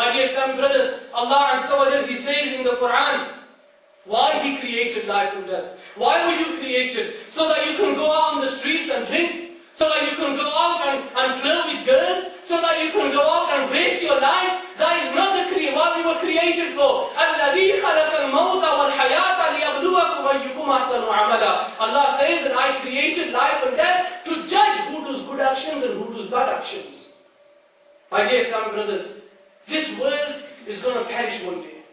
My dear Islamic brothers, Allah Azza wa Jal, He says in the Quran, why He created life and death. Why were you created? So that you can go out on the streets and drink. So that you can go out and flirt with girls. So that you can go out and waste your life. That is not what we were created for. الَّذِي خَلَقَ الْمَوْتَ وَالْحَيَاةَ لِيَبْلُوَكُمْ أَيُّكُمْ أَحْسَنُ عَمَلًا. Allah says that I created life and death to judge who does good actions and who does bad actions. My dear Islamic brothers, this world is going to perish one day.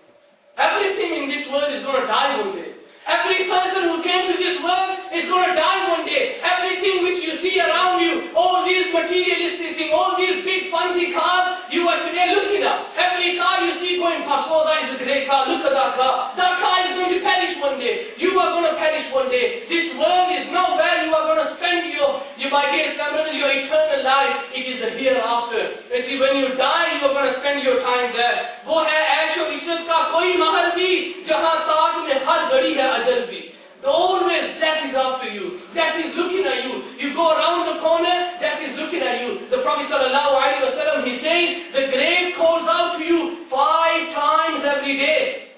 Everything in this world is going to die one day. Every person who came to this world is going to die one day. Everything which you see around you, all these materialistic things, all these big fancy cars you are today looking at. Every car you see going past, oh that is a great car, look at that car. That car is going to perish one day. You are going to perish one day. This world is not where you are going to spend your my dear Islam brothers, your eternal life. It is the hereafter. You see, when you die, you are going to spend your time there. वो है ऐशो इशरत का कोई महल भी जहाँ ताक में हर घड़ी है अजल भी. Always death is after you. Death is looking at you. You go around the corner, death is looking at you. The Prophet ﷺ, he says, the grave calls out to you 5 times every day.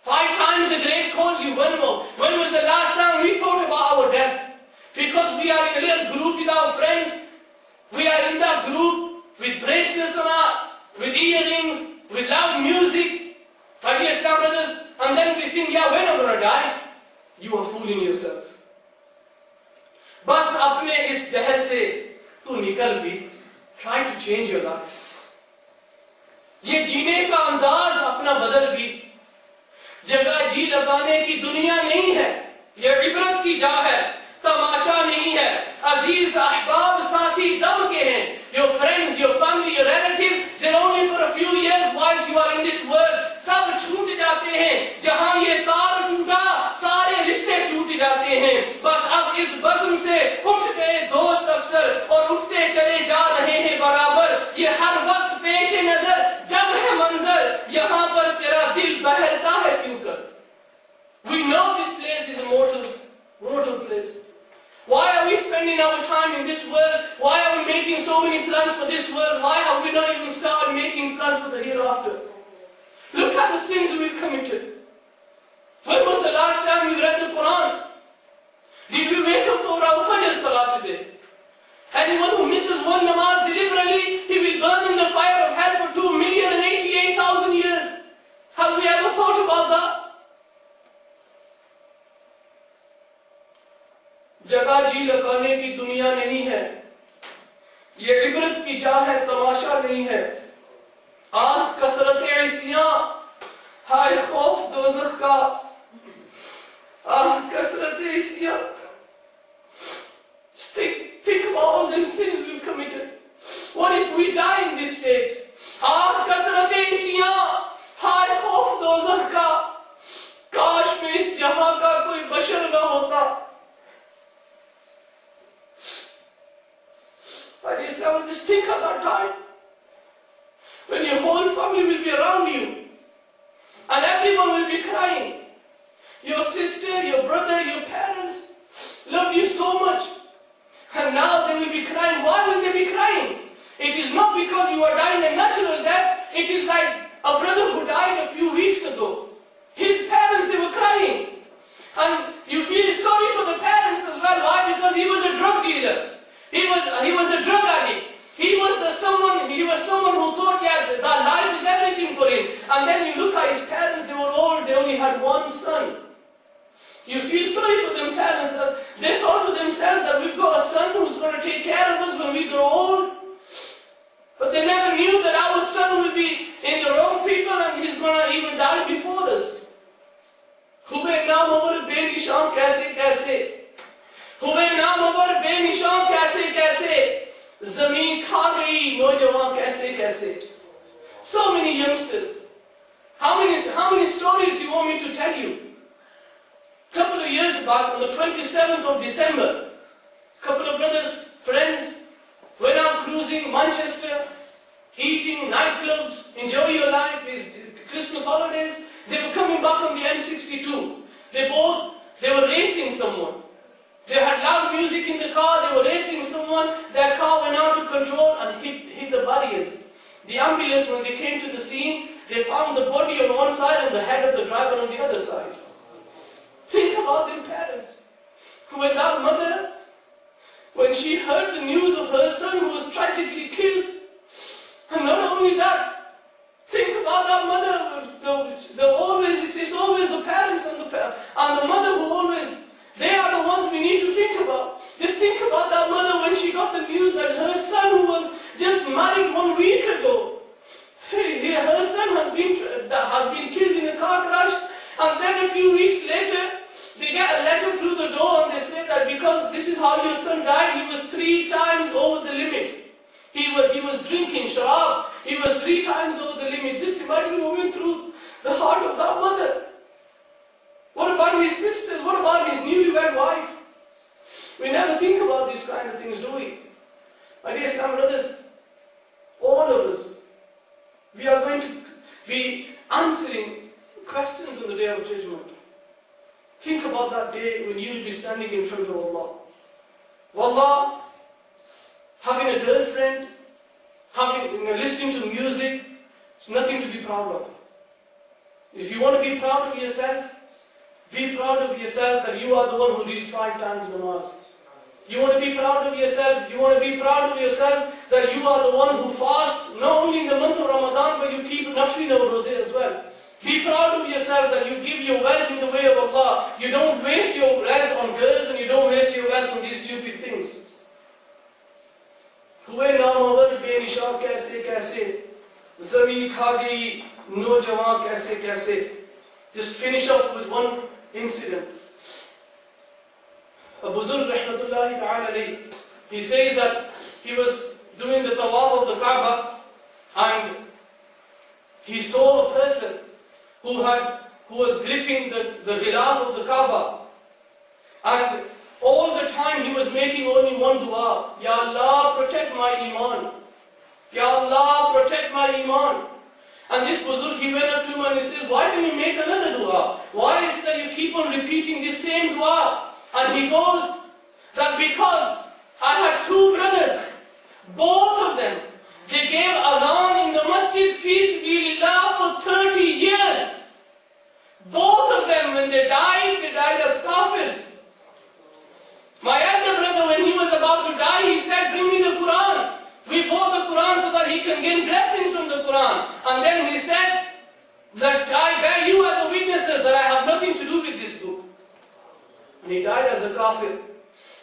5 times the grave calls you. When was the last time we thought about our death? Because we are in a little group with our friends. We are in that group with bracelets on, with earrings, with loud music. My dear Islam brothers, and then we think, yeah, we're not going to die. You are fooling yourself. बस अपने इस जहर से तू निकल भी. Try to change your life. ये जीने का अंदाज अपना बदल भी. जगह जी लगाने की दुनिया नहीं है. ये इबरत की जा है, तमाशा नहीं है. अजीज अहबाब साथी दम के हैं. Your friends, your family, your relatives, they're only for a few years whilst you are in this world. सब छूट जाते हैं. जहां ये तार टूटा, सारे रिश्ते टूट जाते हैं. बस अब इस बज़्म से उठ गए दोस्त अक्सर और उठते चले जा रहे हैं बराबर. ये हर वक्त पेश नजर जब है मंजर, यहाँ पर तेरा दिल बहलता है क्यों कर. We know this place is a mortal place. Why are we spending our time in this world? Why are we making so many plans for this world? Why have we not even started making plans for the hereafter? Look at the sins we've committed. When was the last time you read the Quran? Did we wake up for our Fajr Salah today? Anyone who misses one namaz deliberately, he will burn in the fire of hell for 2,088,000 years. Have we ever thought about that? जगह जी लगाने की दुनिया नहीं है. ये इबरत की जा है, तमाशा नहीं है. आह कसरत इस्यां, हाय खौफ दोज़ख का. आह कसरत इस्यां. Think about all the sins we've committed. What if we die in this state? आह कसरत इस्यां, हाय खौफ दोज़ख का. काश मैं इस जहां का कोई बशर न होता. But Islam, just think at that time when your whole family will be around you and everyone will be crying. Your sister, your brother, your parents love you so much, and now they will be crying. Why will they be crying? It is not because you are dying a natural death. It is like a brother who died a few weeks ago. His parents, they were crying, and you feel sorry for the parents as well. Why? Because he was a drug dealer. He was a drug addict. He was someone who thought that life is everything for him. And then you look at his parents, they were old, they only had one son. You feel sorry for them parents that they thought to themselves that we've got a son who's going to take care of us when we grow old. But they never knew that our son will be in the wrong people and he's going to even die before us. हुए नाम और बेनिशान कैसे कैसे, हुए नाम और बेनिशान कैसे कैसे, जमीन खा गई नौजवान कैसे कैसे. So many youngsters. How many stories do you want me to tell you? A couple of years back, on the 27th of December, a couple of brothers, friends, went out cruising Manchester, eating, nightclubs, enjoy your life, it's Christmas holidays. They were coming back on the M62. They were racing someone. They had loud music in the car, they were racing someone, their car went out of control and hit the barriers. The ambulance, when they came to the scene, they found the body on one side and the head of the driver on the other side. Think about them parents. When that mother, when she heard the news of her son who was tragically killed, and not only that, think about that mother. It's always the parents and the mother who always, they are the ones we need to think about. Just think about that mother when she got the news that her son who was just married 1 week ago, her son has been killed in a car crash, and then a few weeks later, they get a letter through the door and they say that because this is how your son died, he was 3 times over the limit. He was drinking sharab. He was 3 times over the limit. Just imagine moving through the heart of that mother. What about his sisters? What about his newlywed wife? We never think about these kind of things, do we? My dear Islam brothers, all of us, we are going to be answering questions on the Day of Judgment. Think about that day when you will be standing in front of Allah. Wallah, having a girlfriend, listening to music, it's nothing to be proud of. If you want to be proud of yourself, be proud of yourself that you are the one who reads 5 times namaz. You want to be proud of yourself, that you are the one who fasts, not only in the month of Ramadan, but you keep nafli or rosé as well. Be proud of yourself that you give your wealth in the way of Allah. You don't waste your wealth on girls and you don't waste your wealth on these stupid things. हुए नामवर बेनिशा कैसे कैसे ज़मीन खा गई नौजवान कैसे कैसे. Just finish off with one incident. Abu Zul rahmatullahi ta'ala alayhi, he says that he was doing the tawaf of the Kaaba and he saw a person who was gripping the ghilaf of the Kaaba, and all the time he was making only one dua: Ya Allah, protect my iman. Ya Allah, protect my iman. And this Buzurg, he went up to him and he said, why don't you make another dua? Why is it that you keep on repeating this same dua? And he goes, that because I had 2 brothers, both of them, they gave adhan in the masjid fi sabilillah for 30 years. Both of them, when they died as kafirs. My elder brother, when he was about to die, he said, bring me the Quran. We bought the Quran so that he can gain blessings from the Quran. And then he said, that I bear you as the witnesses that I have nothing to do with this book. And he died as a kafir.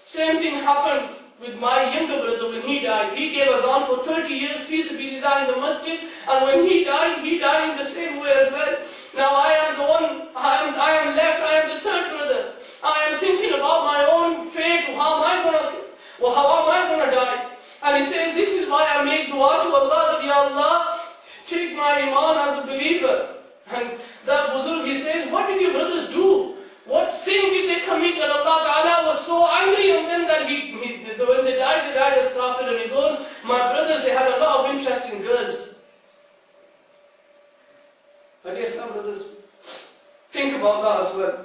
Same thing happened with my younger brother when he died. He gave azan for 30 years, fi sabilillah, in the masjid. And when he died in the same way as well. Now I am the one, I am left, I am the third brother. I am thinking about my own fate, how am I going to die? And he says, this is why I make dua to Allah, that Ya Allah, take my iman as a believer. And that Buzurg, he says, what did your brothers do? What sin did they commit that Allah Ta'ala was so angry on them that when they died as kafir? And he goes, my brothers, they had a lot of interest in girls. I guess some brothers, think about that as well.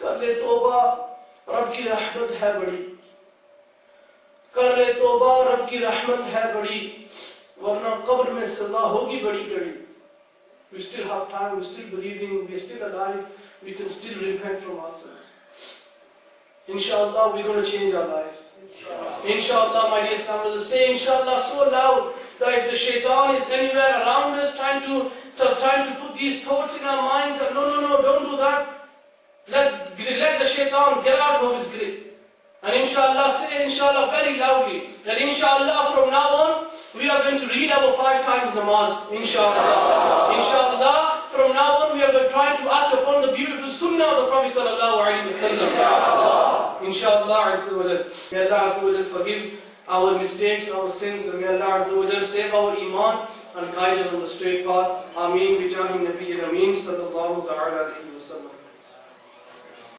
कर ले तौबा रब की रहमत है बड़ी, कर ले तौबा रब की रहमत है बड़ी, वरना कब्र में सजा होगी बड़ी कड़ी. We still have time, we're still breathing, we're still alive, we can still repent from our sins. Inshallah, we're going to change our lives. Inshallah, my dear Islam brothers, say inshallah so loud that if the shaitan is anywhere around us trying to put these thoughts in our minds that no, don't do that. Let the shaitan get out of his grip. And inshallah, say inshallah very loudly, that inshallah from now on, we are going to read our 5 times namaz. Inshallah. Inshallah, from now on, we are going to try to act upon the beautiful sunnah of the Prophet sallallahu alaihi wasallam. Inshallah, Azza wa Jal. May Allah Azza wa Jal forgive our mistakes, our sins, and may Allah Azza wa Jal save our iman and guide us on the straight path. Ameen. Bijahi Nabi Ameen sallallahu ta'ala alayhi wa sallam.